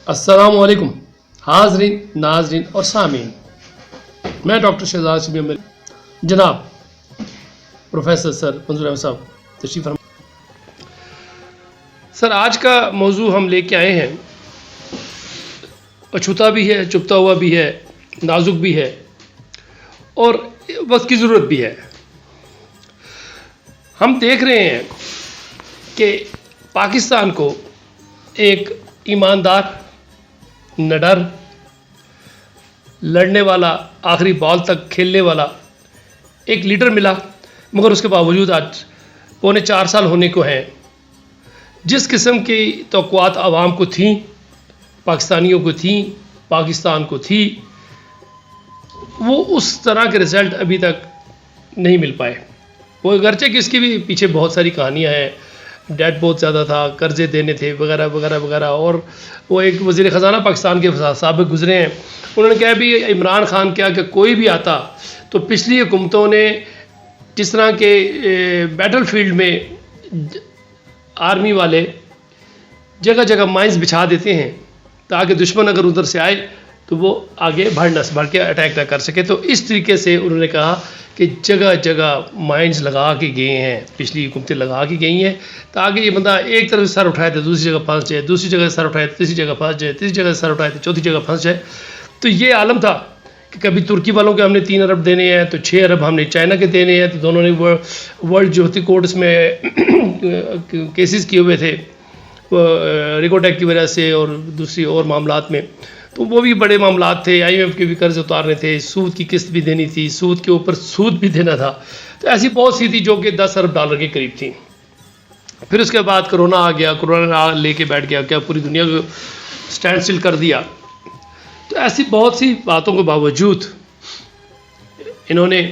السلام علیکم حاضرین ناظرین اور سامعین، میں ڈاکٹر شہزاد شبیر جناب پروفیسر سر منظور احمد صاحب تشریف فرما۔ سر آج کا موضوع ہم لے کے آئے ہیں، اچھوتا بھی ہے، چپتا ہوا بھی ہے، نازک بھی ہے اور وقت کی ضرورت بھی ہے۔ ہم دیکھ رہے ہیں کہ پاکستان کو ایک ایماندار، نڈر، لڑنے والا، آخری بال تک کھیلنے والا ایک لیڈر ملا، مگر اس کے باوجود آج 4.25 سال ہونے کو ہیں، جس قسم کی توقعات عوام کو تھیں، پاکستانیوں کو تھیں، پاکستان کو تھی، وہ اس طرح کے رزلٹ ابھی تک نہیں مل پائے۔ وہ اگرچہ کہ اس کی بھی پیچھے بہت ساری کہانیاں ہیں، ڈیٹ بہت زیادہ تھا، قرضے دینے تھے وغیرہ وغیرہ وغیرہ، اور وہ ایک وزیر خزانہ پاکستان کے سابق گزرے ہیں، انہوں نے کہا بھی عمران خان کیا کہ کوئی بھی آتا تو پچھلی حکومتوں نے جس طرح کے بیٹل فیلڈ میں آرمی والے جگہ جگہ مائنز بچھا دیتے ہیں تاکہ دشمن اگر ادھر سے آئے تو وہ آگے بڑھ کے اٹیک نہ کر سکے، تو اس طریقے سے انہوں نے کہا کہ جگہ جگہ مائنز لگا کے گئے ہیں، پچھلی حکومتیں لگا کے گئی ہیں تاکہ یہ بندہ ایک طرف سے سر اٹھائے تو دوسری جگہ پھنس جائے، دوسری جگہ سے سر اٹھائے تو تیسری جگہ پھنس جائے، تیسری جگہ سے سر اٹھائے تو چوتھی جگہ پھنس جائے۔ تو یہ عالم تھا کہ کبھی ترکی والوں کے ہم نے 3 ارب دینے ہیں تو 6 ارب ہم نے چائنا کے دینے ہیں، تو دونوں نے ورلڈ جوہتی کورٹس میں کیسز کیے ہوئے تھے ریکوٹیک کی وجہ سے اور دوسری اور معاملات میں، تو وہ بھی بڑے معاملات تھے، آئی ایم ایف کے بھی قرض اتارنے تھے، سود کی قسط بھی دینی تھی، سود کے اوپر سود بھی دینا تھا، تو ایسی بہت سی تھی جو کہ 10 ارب ڈالر کے قریب تھیں۔ پھر اس کے بعد کرونا آ گیا، کرونا لے کے بیٹھ گیا، کیا پوری دنیا کو سٹینڈ سٹل کر دیا۔ تو ایسی بہت سی باتوں کے باوجود انہوں نے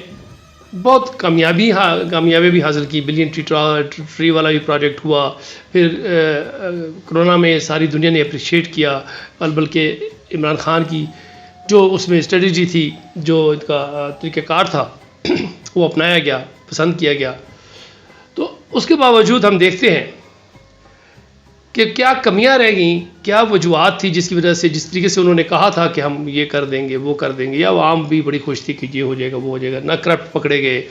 بہت کامیابی بھی حاصل کی، بلین ٹری والا بھی پروجیکٹ ہوا، پھر کرونا میں ساری دنیا نے اپریشیٹ کیا، بلکہ عمران خان کی جو اس میں اسٹریٹجی تھی، جو ان کا طریقہ کار تھا وہ اپنایا گیا، پسند کیا گیا۔ تو اس کے باوجود ہم دیکھتے ہیں کہ کیا کمیاں رہ گئیں، کیا وجوہات تھی جس کی وجہ سے، جس طریقے سے انہوں نے کہا تھا کہ ہم یہ کر دیں گے وہ کر دیں گے، یا عوام بھی بڑی خوش تھی کہ یہ ہو جائے گا وہ ہو جائے گا، نہ کرپٹ پکڑے گئے،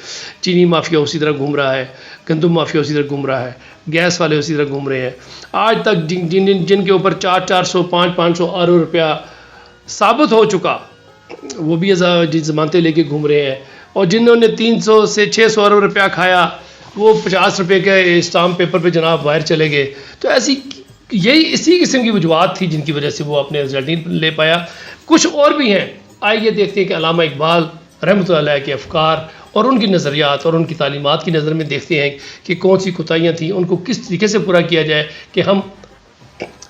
چینی مافیا اسی طرح گھوم رہا ہے، گندم مافیا اسی طرح گھوم رہا ہے، گیس والے اسی طرح گھوم رہے ہیں، آج تک جن کے اوپر 400 500 ارب روپیہ ثابت ہو چکا وہ بھی ضمانتیں لے کے گھوم رہے ہیں، اور جنہوں نے 300 سے 600 ارب روپیہ کھایا وہ 50 روپے کے اسٹامپ پیپر پہ جناب باہر چلے گئے۔ تو اسی قسم کی وجوہات تھی جن کی وجہ سے وہ اپنے رزلٹ نہیں لے پایا۔ کچھ اور بھی ہیں، آئیے دیکھتے ہیں کہ علامہ اقبال رحمۃ اللہ علیہ کے افکار اور ان کی نظریات اور ان کی تعلیمات کی نظر میں دیکھتے ہیں کہ کون سی کوتاہیاں تھیں، ان کو کس طریقے سے پورا کیا جائے کہ ہم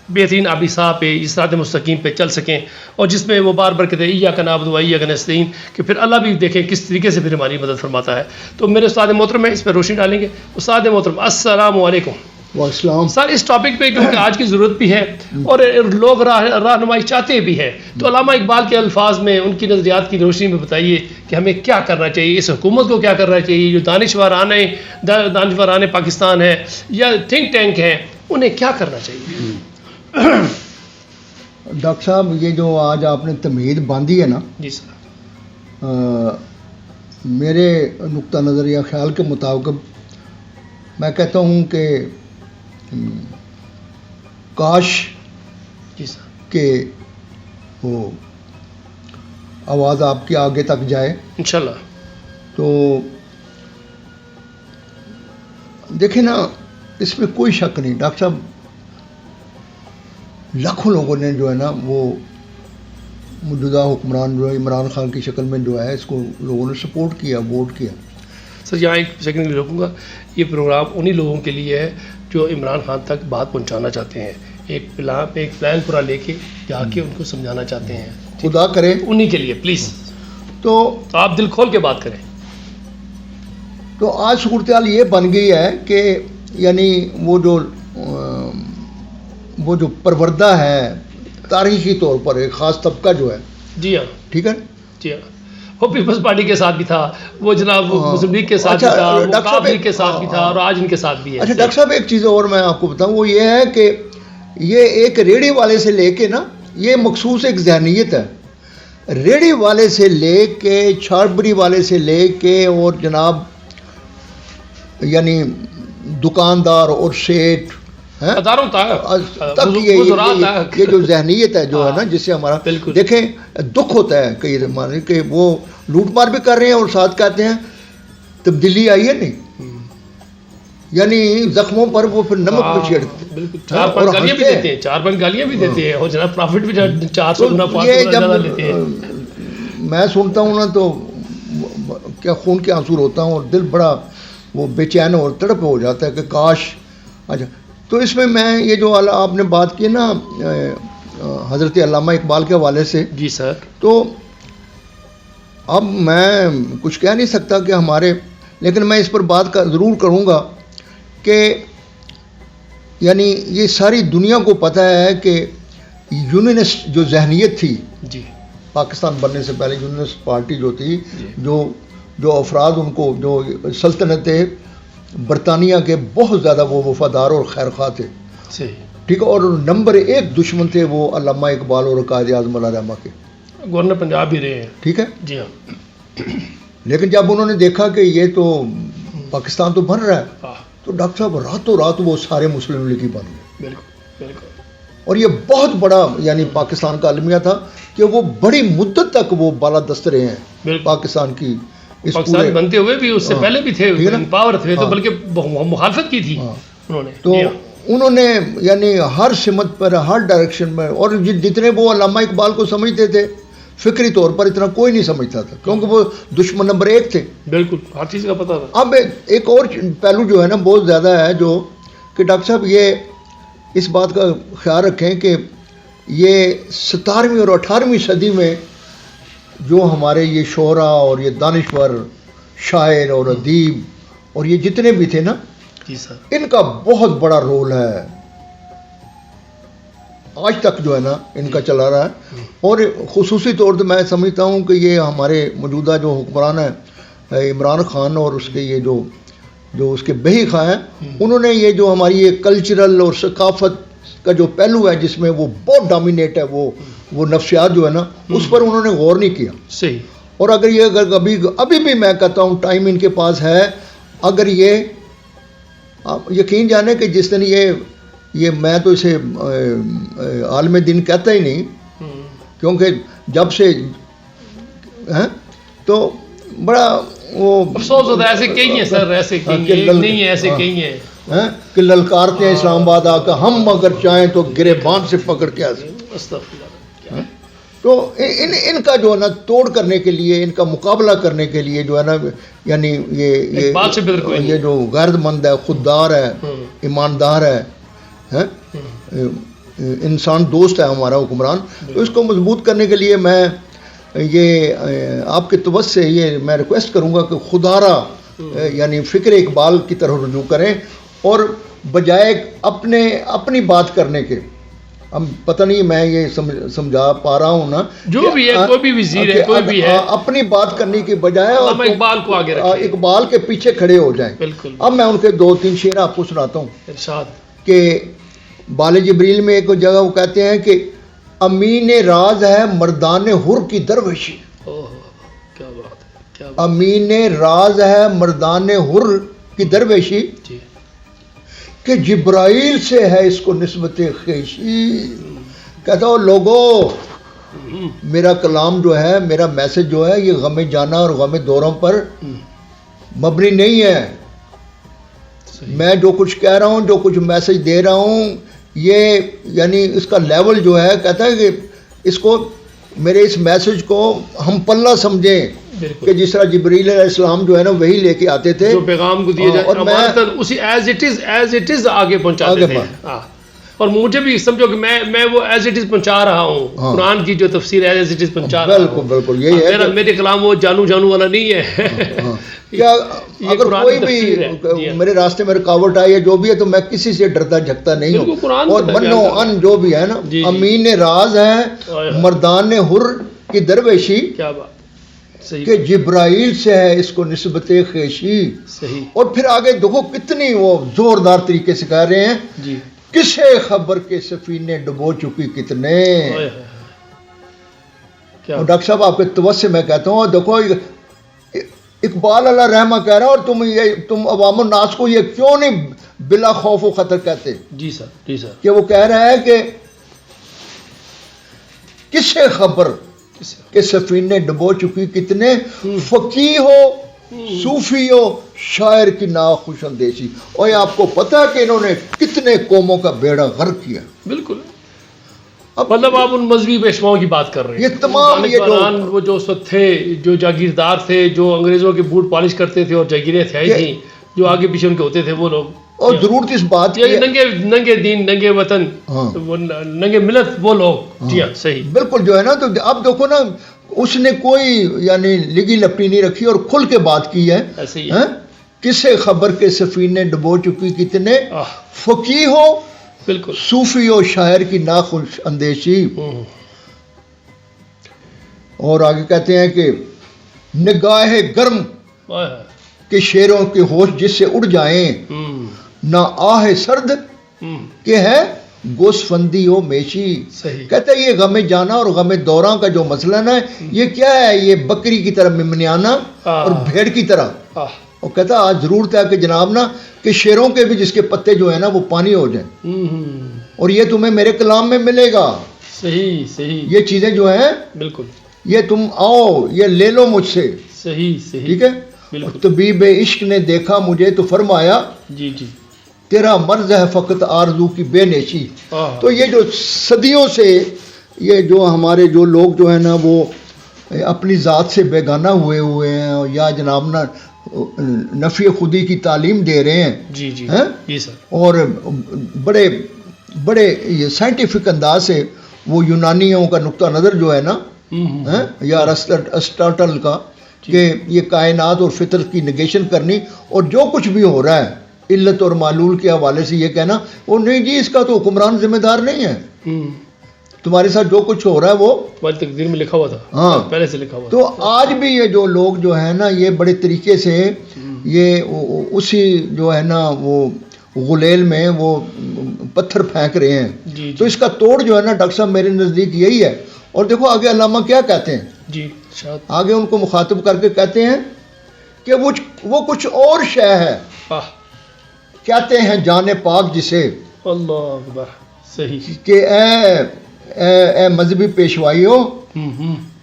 بہترین آبی صاح پہ، صراط مستقیم پہ چل سکیں، اور جس میں وہ بار بار کہتے ہیں ایاک نعبد و ایاک نستعین، کہ پھر اللہ بھی دیکھیں کس طریقے سے پھر ہماری مدد فرماتا ہے۔ تو میرے استاد محترم ہیں، اس پہ روشنی ڈالیں گے۔ استاد محترم السلام علیکم۔ والسلام۔ سر اس ٹاپک پہ کیونکہ آج کی ضرورت بھی ہے اور لوگ رہنمائی چاہتے بھی ہیں، تو علامہ اقبال کے الفاظ میں ان کی نظریات کی روشنی میں بتائیے کہ ہمیں کیا کرنا چاہیے، اس حکومت کو کیا کرنا چاہیے، جو دانشوران پاکستان ہے یا تھنک ٹینک ہیں، انہیں کیا کرنا چاہیے؟ ڈاکٹر صاحب، یہ جو آج آپ نے تمہید باندھی ہے نا، جی سر، میرے نقطہ نظر یا خیال کے مطابق میں کہتا ہوں کہ کاش جی سر کہ وہ آواز آپ کی آگے تک جائے انشاءاللہ۔ تو دیکھیں نا، اس میں کوئی شک نہیں ڈاکٹر صاحب، لاکھوں لوگوں نے جو ہے نا وہ موجودہ حکمران جو ہے عمران خان کی شکل میں جو ہے اس کو لوگوں نے سپورٹ کیا، ووٹ کیا۔ سر یہاں ایک سیکنڈ کے لیے رکوں گا، یہ پروگرام انہی لوگوں کے لیے ہے جو عمران خان تک بات پہنچانا چاہتے ہیں، ایک پلان پورا لے کے جا کے ان کو سمجھانا چاہتے ہیں، خدا کرے انہی کے لیے پلیز تو آپ دل کھول کے بات کریں۔ تو آج صورتحال یہ بن گئی ہے کہ یعنی وہ جو پروردہ ہے تاریخی طور پر ایک خاص طبقہ جو ہے، جی ہاں، ٹھیک ہے، جی ہاں، وہ پیپلز پارٹی کے ساتھ بھی تھا، وہ جناب مسلم لیگ کے ساتھ بھی اچھا، تھا، وہ ڈاکٹر صاحب عوام لیگ کے ساتھ بھی تھا، اور آج ان کے ساتھ بھی ہے۔ اچھا ڈاکٹر صاحب، ایک چیز اور میں آپ کو بتاؤں، وہ یہ ہے کہ یہ ایک ریڑھی والے سے لے کے نا یہ مخصوص ایک ذہنیت ہے، ریڑھی والے سے لے کے چھاڑبری والے سے لے کے اور جناب یعنی دکاندار اور سیٹ اداروں تک یہ جو ذہنیت ہے جو ہے نا جس سے ہمارا دیکھیں دکھ ہوتا ہے کئی زمانے کہ وہ لوٹ مار بھی کر رہے ہیں اور ساتھ کہتے ہیں تبدیلی آئی ہے نہیں، یعنی زخموں پر وہ پھر نمک بھی چھڑکتے بالکل، 4-5 گالیاں بھی دیتے ہیں، 4-5 گالیاں بھی دیتے ہیں اور جناب پروفٹ بھی 400 گنا 500 گنا زیادہ لیتے ہیں. میں سنتا ہوں نا تو کیا خون کے آنسو ہوتا ہوں اور دل بڑا وہ بے چین اور تڑپ ہو جاتا ہے کہ کاش. اچھا تو اس میں یہ جو آپ نے بات کی نا حضرت علامہ اقبال کے حوالے سے، جی سر، تو اب میں کچھ کہہ نہیں سکتا کہ ہمارے، لیکن میں اس پر بات ضرور کروں گا کہ یعنی یہ ساری دنیا کو پتہ ہے کہ یونینسٹ جو ذہنیت تھی جی پاکستان بننے سے پہلے، یونینسٹ پارٹی جو تھی، جو افراد ان کو جو سلطنت برطانیہ کے بہت زیادہ وہ وفادار اور خیر خواہ تھے، ٹھیک ہے، اور نمبر 1 دشمن تھے وہ علامہ اقبال اور قائد اعظم اللہ رحمہ کے، گورنر پنجاب بھی رہے ہیں، ٹھیک ہے جی ہاں. لیکن جب انہوں نے دیکھا کہ یہ تو پاکستان تو بن رہا ہے تو ڈاکٹر صاحب راتوں رات وہ سارے مسلم لیگی بن گئے. بالکل بالکل. اور یہ بہت بڑا یعنی پاکستان کا المیہ تھا کہ وہ بڑی مدت تک وہ بالادست رہے ہیں پاکستان کی، پاکستان بنتے ہوئے بھی اس سے پہلے بھی تھے، پاور تھے تو بلکہ مخالفت کی تھی انہوں نے. تو انہوں نے یعنی ہر سمت پر ہر ڈائریکشن میں، اور جتنے وہ علامہ اقبال کو سمجھتے تھے فکری طور پر اتنا کوئی نہیں سمجھتا تھا کیونکہ وہ دشمن نمبر 1 تھے. بالکل ہر چیز کا پتہ تھا. اب ایک اور پہلو جو ہے نا بہت زیادہ ہے جو کہ ڈاکٹر صاحب یہ اس بات کا خیال رکھیں کہ یہ 17ویں اور 18ویں صدی میں جو ہمارے یہ شعراء اور یہ دانشور شاعر اور ادیب اور یہ جتنے بھی تھے نا، جی سر، ان کا بہت بڑا رول ہے آج تک جو ہے نا ان کا چلا رہا ہے. اور خصوصی طور سے میں سمجھتا ہوں کہ یہ ہمارے موجودہ جو حکمران ہیں عمران خان اور اس کے یہ جو اس کے بہی خواہ ہیں، انہوں نے یہ جو ہماری یہ کلچرل اور ثقافت کا جو پہلو ہے جس میں وہ بہت ڈومینیٹ ہے وہ نفسیات جو ہے نا اس پر انہوں نے غور نہیں کیا. صحیح. اور اگر یہ ابھی بھی میں کہتا ہوں ٹائم ان کے پاس ہے، اگر یہ آپ یقین جانیں کہ جس دن یہ میں تو اسے عالم دین کہتا ہی نہیں کیونکہ جب سے تو بڑا وہ افسوس ہوتا ہے. ایسے کئی ہیں سر، ایسے کئی ہیں، نہیں ہیں ایسے کئی ہیں کہ للکارتے ہیں اسلام آباد آ کر ہم اگر چاہیں تو گریبان سے پکڑ کے تو ان کا جو ہے نا توڑ کرنے کے لیے، ان کا مقابلہ کرنے کے لیے جو ہے نا یعنی یہ جو غیرت مند ہے، خوددار ہے، ایماندار ہے، انسان دوست ہے ہمارا حکمران، تو اس کو مضبوط کرنے کے لیے میں یہ آپ کے توسط سے یہ میں ریکویسٹ کروں گا کہ خودارہ یعنی فکر اقبال کی طرح رجوع کریں اور بجائے اپنی بات کرنے کے، ہم پتہ نہیں میں یہ سمجھا پا رہا ہوں نا، جو بھی ہے کوئی بھی وزیر ہے کوئی بھی ہے، اپنی بات کرنے کی بجائے اقبال کو آگے رکھیں، اقبال کے پیچھے کھڑے ہو جائیں. بالکل. اب میں ان کے 2-3 شعر آپ کو سناتا ہوں. ارشاد. کہ بال جبریل میں ایک جگہ وہ کہتے ہیں کہ امین راز ہے مردان حر کی درویشی. کیا بات ہے. امین راز ہے مردان حر کی درویشی کہ جبرائیل سے ہے اس کو نسبت خیشی. کہتا ہوں لوگوں، میرا کلام جو ہے، میرا میسج جو ہے، یہ غم جانا اور غم دوروں پر مبنی نہیں ہے. میں جو کچھ کہہ رہا ہوں، جو کچھ میسج دے رہا ہوں، یہ یعنی اس کا لیول جو ہے، کہتا ہے کہ اس کو میرے اس میسج کو ہم پلہ سمجھیں کہ جس طرح جبریل علیہ السلام جو ہے نا وہی لے کے آتے تھے، جو پیغام کو دیے جائے اور میں اسی ایز اٹ از آگے پہنچاتے تھے. اور مجھے بھی سمجھو کہ میں وہ ایز اٹ از پہنچا رہا ہوں، قرآن کی جو تفسیر ایز اٹ از پہنچا رہا ہوں. بالکل یہی ہے. میرے کلام وہ جانو والا نہیں ہے. کیا اگر کوئی بھی میرے راستے میں رکاوٹ آئی ہے جو بھی ہے تو میں کسی سے ڈرتا جھکتا نہیں ہوں. اور منو ان جو بھی ہے نا، امین راز ہے مردان حر کی درویشی کہ جبرائیل سے ہے اس کو نسبت خیشی. صحیح. اور پھر آگے دیکھو کتنی وہ زوردار طریقے سے کہہ رہے ہیں کسے خبر کے سفینے ڈبو چکی کتنے. اور ڈاکٹر صاحب آپ کے توسع میں کہتا ہوں دیکھو اقبال اللہ رحمہ کہہ رہا ہے اور تم عوام الناس کو یہ کیوں نہیں بلا خوف و خطر کہتے. جی سر جی سر. کہ وہ کہہ رہا ہے کہ کسے خبر کہ سفینے ڈبو چکی کتنے فقیہ ہو صوفی ہو شاعر کی ناخوش اندیشی. اور آپ کو پتہ ہے کہ انہوں نے کتنے قوموں کا بیڑا غرق کیا. بالکل. مطلب آپ ان مذہبی پیشواؤں کی بات کر رہے ہیں. یہ تمام یہ وہ جو اس وقت تھے جو جاگیردار تھے جو انگریزوں کے بوٹ پالش کرتے تھے اور جاگیریں تھیں تھیں جو آگے پیچھے ان کے ہوتے تھے وہ لوگ. اور ضرورت اس بات کی ننگے دین ننگے وطن ننگے ملت وہ لوگ. جی ہاں صحیح بالکل جو ہے نا. تو اب دیکھو نا اس نے کوئی یعنی لگی لپٹی نہیں رکھی اور کھل کے بات کی ہے. کسے خبر کے سفینے ڈبو چکی کتنے فقیہ ہو بالکل صوفی ہو شاعر کی ناخوش اندیشی. اور آگے کہتے ہیں کہ نگاہ گرم کہ شیروں کے ہوش جس سے اڑ جائیں نہ آہ سرد کہ ہے گوسفندی و میشی. کہتے ہیں یہ غم جانا اور غم دوراں کا جو مسئلہ ہے یہ کیا ہے یہ بکری کی طرح ممنیانا اور بھیڑ کی طرح. اور کہتا ہے آج ضرورت ہے کہ جناب نا کہ شیروں کے بھی جس کے پتے جو ہیں نا وہ پانی ہو جائیں. اور یہ تمہیں میرے کلام میں ملے گا. صحیح صحیح. یہ چیزیں جو ہیں بالکل یہ تم آؤ یہ لے لو مجھ سے. صحیح صحیح. ٹھیک ہے. طبیب عشق نے دیکھا مجھے تو فرمایا جی جی تیرا مرض ہے فقط آرزو کی بے نیشی. تو یہ جو صدیوں سے یہ جو ہمارے جو لوگ جو ہیں نا وہ اپنی ذات سے بیگانہ ہوئے ہیں یا جناب نا نفی خودی کی تعلیم دے رہے ہیں. جی جی جی سر. اور بڑے بڑے یہ سائنٹیفک انداز سے وہ یونانیوں کا نقطہ نظر جو ہے نا یا ارسطاٹل کا کہ یہ کائنات اور فطرت کی نگیشن کرنی اور جو کچھ بھی ہو رہا ہے علت اور معلول کے حوالے سے یہ کہنا وہ نہیں جی اس کا تو حکمران ذمہ دار نہیں ہے. تمہارے ساتھ جو کچھ ہو رہا ہے وہ تمہاری تقدیر میں لکھا ہوا تھا. ہاں پہلے سے لکھا ہوا. تو آج بھی یہ جو لوگ جو ہے نا یہ بڑے طریقے سے یہ اسی جو ہے نا وہ غلیل میں وہ پتھر پھینک رہے ہیں. تو اس کا توڑ جو ہے نا ڈاکٹر صاحب میرے نزدیک یہی ہے. اور دیکھو آگے علامہ کیا کہتے ہیں. جی آگے ان کو مخاطب کر کے کہتے ہیں کہ وہ کچھ اور شے ہے. کہتے ہیں جان پاک جسے اللہ اکبر. صحیح. کہ اے مذہبی پیشوائی ہو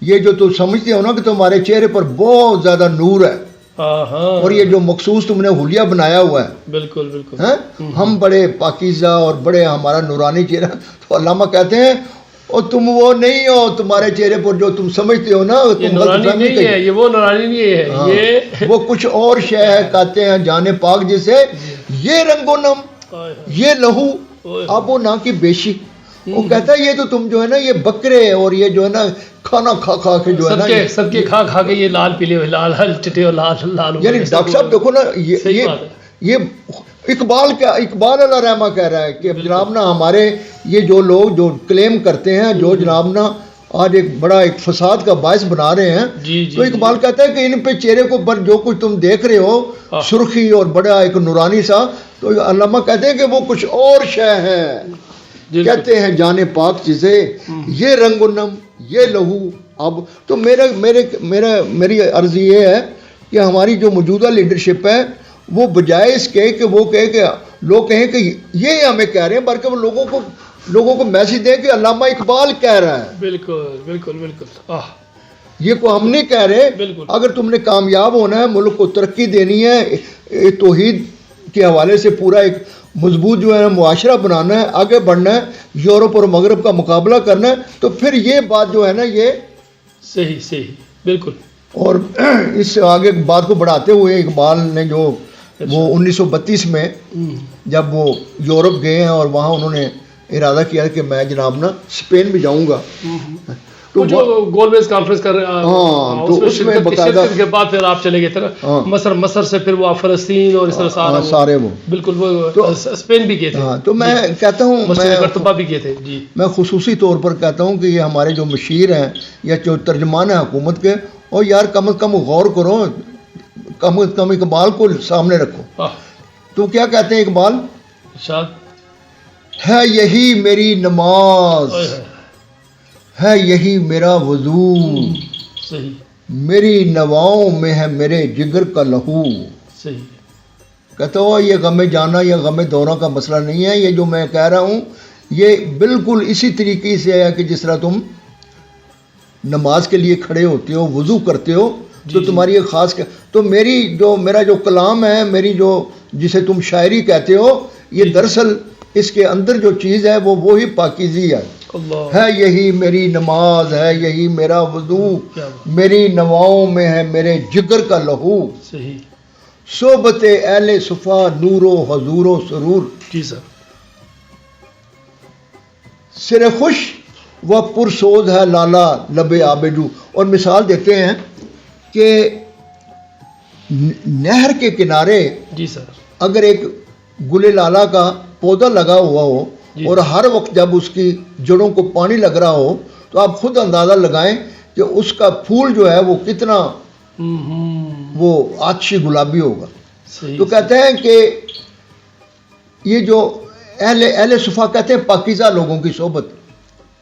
یہ جو تم سمجھتے ہو نا کہ تمہارے چہرے پر بہت زیادہ نور ہے اور یہ جو مخصوص تم نے حلیہ بنایا ہوا ہے بالکل بالکل ہم بڑے پاکیزہ اور بڑے ہمارا نورانی چہرہ. تو علامہ کہتے ہیں اور تم وہ نہیں ہو تمہارے چہرے پر جو تم سمجھتے ہو نا تم نورانی نہیں ہے. یہ وہ نورانی نہیں ہے. یہ وہ کچھ اور شے ہے. کہتے ہیں جان پاک جسے یہ رنگ و نم یہ لہو آب و نا کی بیشی. وہ کہتا ہے یہ تو تم جو ہے نا یہ بکرے اور یہ جو ہے نا کھانا کھا کھا کے جو ہے نا سب کے کھا کھا کے یہ لال پیلے ہوئے لال چٹے اور لال یعنی ڈاکٹر صاحب دیکھو نا یہ اقبال اللہ رحمہ کہہ رہا ہے کہ جناب نا ہمارے یہ جو لوگ جو کلیم کرتے ہیں جو جناب نا آج ایک بڑا ایک فساد کا باعث بنا رہے ہیں. تو اقبال کہتا ہے کہ ان پہ چہرے کو پر جو کچھ تم دیکھ رہے ہو سرخی اور بڑا ایک نورانی سا تو علامہ کہتے ہیں کہ وہ کچھ اور شے ہے. کہتے ہیں جانے پاک جسے یہ رنگ و نم یہ لہو اب. تو میری عرض یہ ہے کہ ہماری جو موجودہ لیڈرشپ ہے وہ بجائے اس کے کہ وہ کہے کہ لوگ کہیں کہ یہ ہمیں کہہ رہے ہیں بلکہ وہ لوگوں کو میسج دیں کہ علامہ اقبال کہہ رہا ہے. بالکل بالکل بالکل. یہ کو ہم نہیں کہہ رہے. اگر تم نے کامیاب ہونا ہے ملک کو ترقی دینی ہے توحید کے حوالے سے پورا ایک مضبوط جو ہے معاشرہ بنانا ہے آگے بڑھنا ہے یورپ اور مغرب کا مقابلہ کرنا ہے تو پھر یہ بات جو ہے نا یہ صحیح بالکل. اور اس آگے بات کو بڑھاتے ہوئے اقبال نے جو وہ 1932 میں جب وہ یورپ گئے ہیں اور وہاں انہوں نے ارادہ کیا کہ میں جناب نا اسپین بھی جاؤں گا تو جو گول میز کانفرنس کر رہے ہیں تو اس میں باقاعدہ کے بعد پھر آپ چلے گئے تھے مصر سے پھر وہ آپ فلسطین اور اس طرح سارے وہ بالکل وہ اسپین بھی گئے تھے. تو میں کہتا ہوں کرتبہ بھی گئے تھے. جی میں خصوصی طور پر کہتا ہوں کہ یہ ہمارے جو مشیر ہیں یا جو ترجمان ہیں حکومت کے اور یار کم از کم غور کرو کم از کم اقبال کو سامنے رکھو. تو کیا کہتے ہیں اقبال ہے یہی میری نماز، ہے یہی میرا وضو، صحیح میری نواؤں میں ہے میرے جگر کا لہو۔ صحیح کہتا ہو یہ غم جانا یا غم دورہ کا مسئلہ نہیں ہے، یہ جو میں کہہ رہا ہوں یہ بالکل اسی طریقے سے ہے کہ جس طرح تم نماز کے لیے کھڑے ہوتے ہو، وضو کرتے ہو، تو تمہاری ایک خاص تو میرا جو کلام ہے، میری جو جسے تم شاعری کہتے ہو، یہ دراصل اس کے اندر جو چیز ہے وہ وہی پاکیزی ہے۔ ہے یہی میری نماز، ہے یہی میرا وضو، میری نواؤں میں ہے میرے جگر کا لہو، صحیح صحبت اہل صفا نور و حضور و سرور، جی سر، سر خوش و پرسوز ہے لالا لب آبجو۔ اور مثال دیتے ہیں کہ نہر کے کنارے جی سر، اگر ایک گل لالا کا پودا لگا ہوا ہو اور ہر وقت جب اس کی جڑوں کو پانی لگ رہا ہو تو آپ خود اندازہ لگائیں کہ اس کا پھول جو ہے وہ کتنا وہ آتشی گلابی ہوگا۔ تو کہتے ہیں کہ یہ جو اہل صفا کہتے ہیں پاکیزہ لوگوں کی صحبت،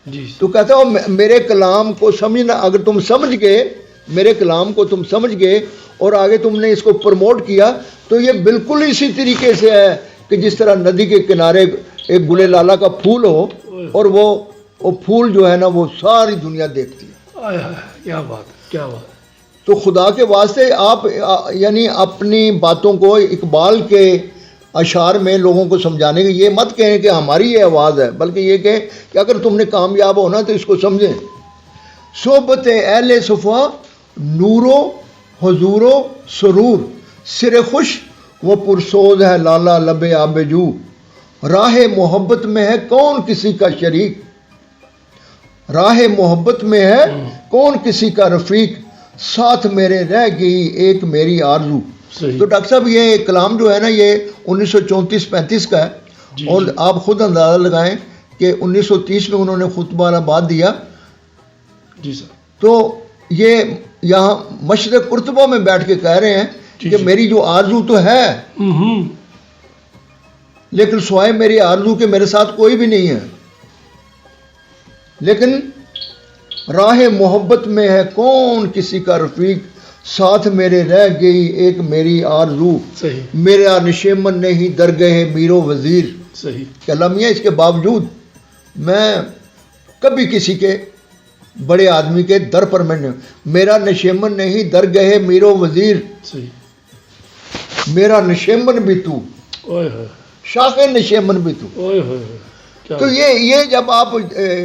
جی تو کہتا ہوں میرے کلام کو سمجھنا، اگر تم سمجھ گئے میرے کلام کو، تم سمجھ گئے اور آگے تم نے اس کو پروموٹ کیا، تو یہ بالکل اسی طریقے سے ہے کہ جس طرح ندی کے کنارے ایک گل لالا کا پھول ہو اور وہ پھول جو ہے نا وہ ساری دنیا دیکھتی ہے۔ کیا بات، کیا بات۔ تو خدا کے واسطے آپ یعنی اپنی باتوں کو اقبال کے اشعار میں لوگوں کو سمجھانے کے یہ مت کہیں کہ ہماری یہ آواز ہے، بلکہ یہ کہیں کہ اگر تم نے کامیاب ہونا تو اس کو سمجھیں۔ صحبت اہل صفا نور و حضور و سرور، سر خوش وہ پرسوز ہے لالا لب آبجو، راہ محبت میں ہے کون کسی کا شریک، راہ محبت میں ہے کون کسی کا رفیق، ساتھ میرے رہ گئی ایک میری آرزو۔ تو ڈاکٹر صاحب یہ کلام جو ہے نا یہ 1934-35 کا ہے، اور آپ خود اندازہ لگائیں کہ 1930 میں انہوں نے خطبہ آباد دیا، جی سر، تو یہ یہاں مشرق قرطبہ میں بیٹھ کے کہہ رہے ہیں کہ میری جو آرزو تو ہے لیکن سوائے میری آرزو کے میرے ساتھ کوئی بھی نہیں ہے، لیکن راہ محبت میں ہے کون کسی کا رفیق، ساتھ میرے رہ گئی ایک میری آرزو، میرا نشیمن نہیں درگاہ میر و وزیر۔ صحیح کلام یہ اس کے باوجود میں کبھی کسی کے بڑے آدمی کے در پر میں نہیں، میرا نشیمن نہیں درگاہ میر و وزیر، میرا نشیمن بھی تو، شاخ نشیمن بھی تو۔ تو یہ جب آپ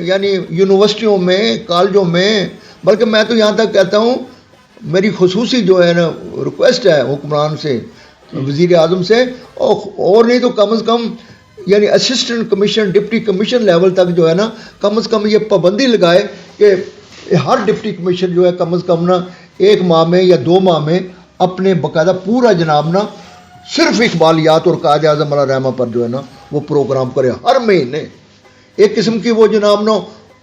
یعنی یونیورسٹیوں میں، کالجوں میں، بلکہ میں تو یہاں تک کہتا ہوں میری خصوصی جو ہے نا ریکویسٹ ہے حکمران سے، وزیر اعظم سے، اور نہیں تو کم از کم یعنی assistant commission, deputy commission level تک جو ہے نا کم از کم یہ پابندی لگائے کہ ہر ڈپٹی کمیشن جو ہے کم از کم نا 1 ماہ میں یا 2 ماہ میں اپنے باقاعدہ پورا جناب نا صرف اقبالیات اور قائد اعظم علیہ رحمہ پر جو ہے نا وہ پروگرام کرے، ہر مہینے ایک قسم کی وہ جناب نا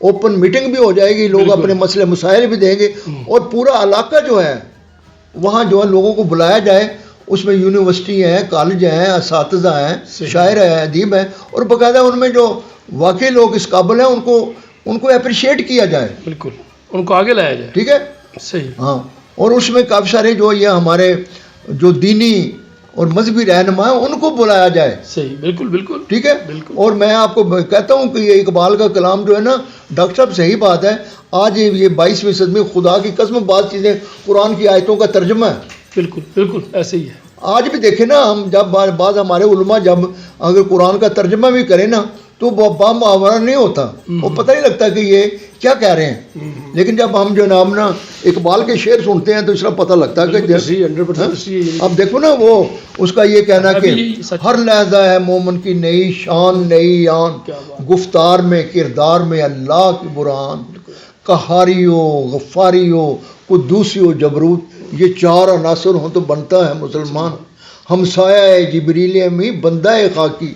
اوپن میٹنگ بھی ہو جائے گی، لوگ اپنے مسئلے مسائل بھی دیں گے، اور پورا علاقہ جو ہے وہاں جو ہے لوگوں کو بلایا جائے، اس میں یونیورسٹی ہیں، کالج ہیں، اساتذہ ہیں، شاعر ہیں، ادیب ہیں، اور باقاعدہ ان میں جو واقعی لوگ اس قابل ہیں ان کو اپریشیٹ کیا جائے، بالکل ان کو آگے لایا جائے، ٹھیک ہے، صحیح، ہاں، اور اس میں کافی سارے جو یہ ہمارے جو دینی اور مذہبی رہنما ہیں ان کو بلایا جائے، صحیح، بالکل بالکل، ٹھیک ہے، اور میں آپ کو کہتا ہوں کہ یہ اقبال کا کلام جو ہے نا ڈاکٹر صاحب صحیح بات ہے، آج یہ 22ویں صدی خدا کی قسم بعض چیزیں قرآن کی آیتوں کا ترجمہ ہے، بالکل بالکل ایسے ہی ہے۔ آج بھی دیکھیں نا ہم جب بعض ہمارے علماء جب اگر قرآن کا ترجمہ بھی کریں نا تو با محاورہ نہیں ہوتا، وہ پتہ نہیں لگتا کہ یہ کیا کہہ رہے ہیں، لیکن جب ہم جو نام نا اقبال کے شعر سنتے ہیں تو اس طرح پتہ لگتا ہے کہ اب دیکھو نا وہ اس کا یہ کہنا کہ ہر لہجہ ہے مومن کی نئی شان نئی آن، گفتار میں کردار میں اللہ کی برہان، قہاری ہو غفاری ہو قدوسی ہو جبروت، یہ 4 عناصر ہوں تو بنتا ہے مسلمان، ہمسایہ جبریل امی بندہ خاکی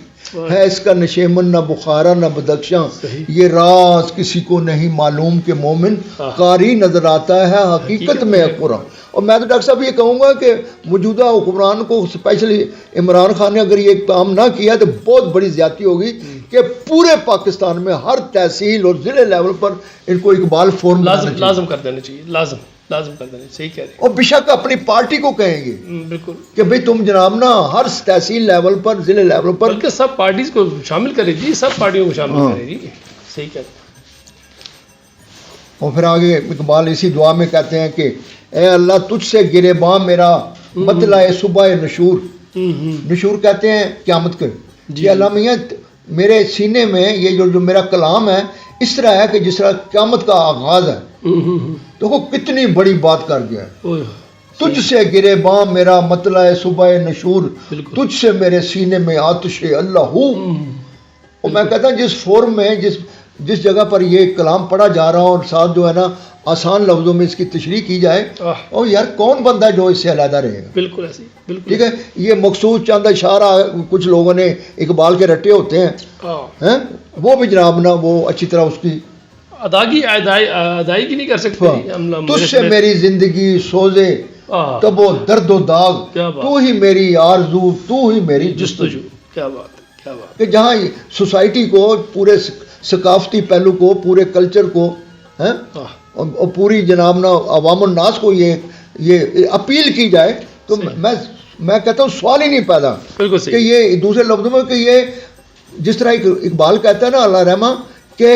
ہے اس کا نشیمن نہ بخارا نہ بدخشاں، یہ راز کسی کو نہیں معلوم کہ مومن قاری نظر آتا ہے حقیقت میں قرآن۔ اور میں تو ڈاکٹر صاحب یہ کہوں گا کہ موجودہ حکمران کو اسپیشلی عمران خان نے اگر یہ کام نہ کیا تو بہت بڑی زیادتی ہوگی کہ پورے پاکستان میں ہر تحصیل اور ضلع لیول پر ان کو اقبال فورم لازم کر دینا چاہیے، لازم کر دینا، صحیح کہہ رہے ہیں، اور بے شک اپنی پارٹی کو کہیں گے بالکل، کہ بھئی تم جناب نا ہر تحصیل لیول پر ضلع لیول پر بلکہ سب پارٹیز کو شامل کرے جی، سب پارٹیوں کو شامل کرے جی، صحیح کہہ رہے ہیں، اور پھر آگے اقبال اسی دعا میں کہتے ہیں کہ اے اللہ تجھ سے گریباں میرا مطلع صبح نشور، نشور کہتے ہیں قیامت کے، کہ اللہ میاں میرے سینے میں یہ جو میرا کلام ہے اس طرح ہے کہ جس طرح قیامت کا آغاز ہے، تو وہ کتنی بڑی بات کر گیا ہے، تجھ سے گریباں میرا مطلع صبح نشور، تجھ سے میرے سینے میں آتش اللہ ہو۔ اور میں کہتا ہوں جس فورم میں جس جگہ پر یہ کلام پڑھا جا رہا اور ساتھ جو ہے نا آسان لفظوں میں اس کی تشریح کی جائے، اور یار کون بندہ جو اس سے علیحدہ رہے گا، بالکل ایسے ہی، بالکل ٹھیک ہے، یہ مخصوص چند اشارہ کچھ لوگوں نے اقبال کے رٹے ہوتے ہیں، وہ بھی جناب نا وہ اچھی طرح اس کی ادائیگی نہیں کر سکتے، تجھ سے میری زندگی سوزے تب و درد و داغ، تو ہی میری آرزو، تو ہی میری جستجو، کیا بات ہے، کیا بات، کہ جہاں سوسائٹی کو پورے ثقافتی پہلو کو، پورے کلچر کو اور پوری جناب نا عوام الناس کو یہ اپیل کی جائے، تو میں کہتا ہوں سوال ہی نہیں پیدا کہ یہ دوسرے لفظوں میں کہ یہ جس طرح اقبال کہتا ہے نا اللہ رحمہ کہ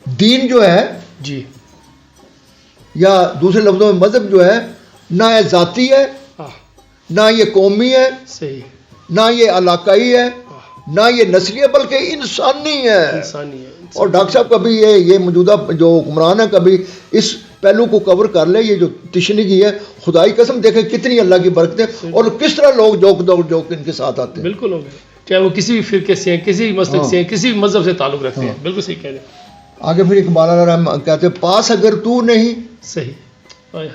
دین جو ہے جی، یا دوسرے لفظوں میں مذہب جو ہے نہ یہ ذاتی ہے، نہ یہ قومی ہے، صحیح، نہ یہ علاقائی ہے، نہ یہ نسلی ہے، بلکہ انسانی ہے۔ اور ڈاکٹر صاحب کبھی یہ موجودہ جو حکمران ہے کبھی اس پہلو کو کور کر لے، یہ جو تشنگی ہے، خدائی قسم دیکھیں کتنی اللہ کی برکتیں اور کس طرح لوگ جوک ان کے ساتھ آتے ہیں، بالکل ہوگا، چاہے وہ کسی بھی فرقے سے ہیں، کسی بھی مسلک سے ہیں، کسی بھی مذہب سے تعلق رکھتے ہیں، بالکل صحیح کہہ رہے ہیں۔ آگے پھر اقبال علیہ رحمہ کہتے ہیں پاس اگر تو نہیں صحیح،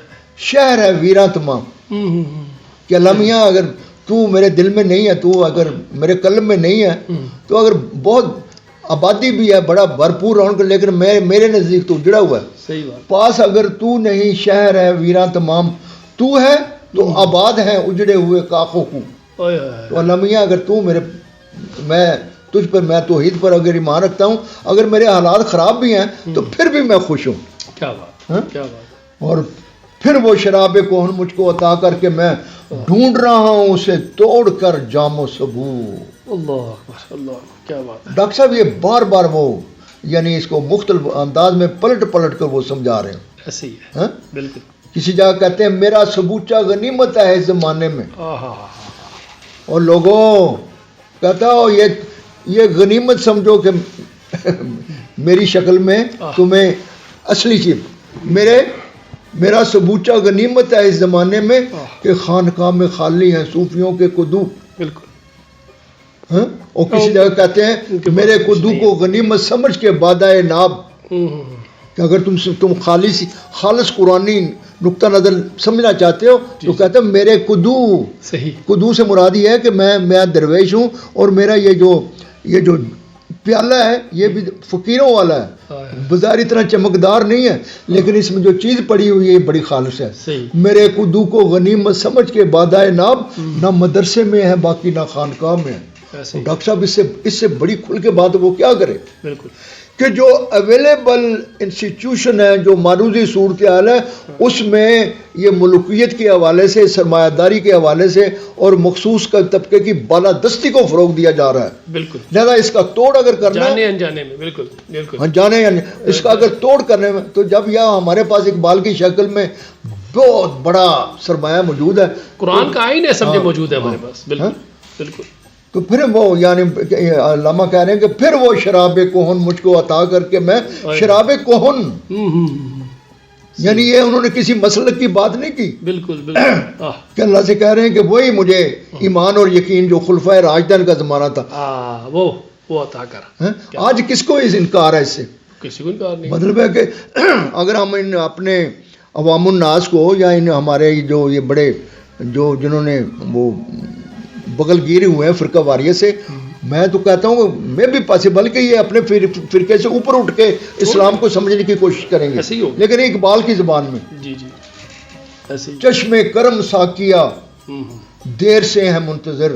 شہر ہے ویراں تمام، کہ اللہ میاں اگر تو میرے دل میں نہیں ہے، تو اگر میرے قلب میں نہیں ہے، تو اگر بہت آبادی بھی ہے، بڑا بھرپور رونق، لیکن میرے نزدیک تو جڑا ہوا ہے، صحیح بات، پاس اگر تو نہیں شہر ہے ویراں تمام، تو ہے تو آباد ہیں اجڑے ہوئے کاخوں کو، تو اللہ میاں اگر تو میں تجھ پر، میں توحید پر اگر ایمان رکھتا ہوں، اگر میرے حالات خراب بھی ہیں تو پھر بھی میں خوش ہوں، کیا بات، کیا بات، اور پھر وہ شراب کہن مجھ کو عطا کر کے میں ڈھونڈ رہا ہوں اسے توڑ کر جام و سبو۔ اللہ اکبر، اللہ اکبر، کیا بات، ڈاکٹر صاحب یہ بار بار وہ یعنی اس کو مختلف انداز میں پلٹ کر وہ سمجھا رہے ہیں، ایسے ہی ہے، بالکل، کسی جگہ کہتے ہیں میرا سبوچہ غنیمت ہے اس زمانے میں، اور لوگوں کہتا ہو یہ غنیمت سمجھو کہ میری شکل میں تمہیں اصلی چیز میرا سبوچہ غنیمت ہے اس زمانے میں کہ خانقاہ میں خالی ہیں صوفیوں کے قدو، بالکل، اور کسی جگہ کہتے ہیں میرے قدو کو غنیمت سمجھ کے بادائے ناب، کہ اگر تم خالص قرآنی نقطہ نظر سمجھنا چاہتے ہو تو کہتے ہیں میرے قدو، صحیح، قدو سے مراد یہ ہے کہ میں درویش ہوں، اور میرا یہ جو پیالہ ہے یہ بھی فقیروں والا ہے، بظاہر اتنا چمکدار نہیں ہے لیکن اس میں جو چیز پڑی ہوئی ہے یہ بڑی خالص ہے، میرے قدو کو غنیمت سمجھ کے بادائے ناب، نہ مدرسے میں ہے باقی نہ خانقاہ میں ہے۔ ڈاکٹر صاحب اس سے بڑی کھل کے بات وہ کیا کرے، بالکل، کہ جو اویلیبل انسٹیٹیوشن ہے، جو معروضی صورتحال ہے، اس میں یہ ملوکیت کے حوالے سے، سرمایہ داری کے حوالے سے اور مخصوص کا طبقے کی بالادستی کو فروغ دیا جا رہا ہے، بالکل، لہذا اس کا توڑ اگر کرنا ہے، جانے انجانے میں، بالکل، بالکل، جانے اس کا اگر توڑ کرنے میں، تو جب یہ ہمارے پاس اقبال کی شکل میں بہت بڑا سرمایہ موجود ہے، قرآن کا آئین ایسا موجود ہے ہمارے پاس، بالکل، بالکل، تو پھر وہ یعنی علامہ کہہ رہے ہیں کہ پھر وہ شراب کہن مجھ کو عطا کر کے میں شراب کہن، یعنی یہ انہوں نے کسی مسلک کی بات نہیں کی، بالکل، بالکل، کہ اللہ سے کہہ رہے ہیں کہ وہی مجھے ایمان اور یقین جو خلفائے راشدین کا زمانہ تھا وہ عطا کر۔ آج کس کو اس انکار ہے، اس سے کسی کو انکار نہیں، مطلب ہے کہ اگر ہم ان اپنے عوام الناس کو یا ان ہمارے جو یہ بڑے جنہوں نے وہ بغل گیرے ہوئے ہیں فرقہ واریت سے، میں تو کہتا ہوں میں بھی پاسبل کہ یہ اپنے فرقے سے اوپر اٹھ کے اسلام کو سمجھنے کی کوشش کریں گے، لیکن اقبال کی زبان میں جی جی ایسے چشم کرم ساکیا دیر سے ہے منتظر،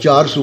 400।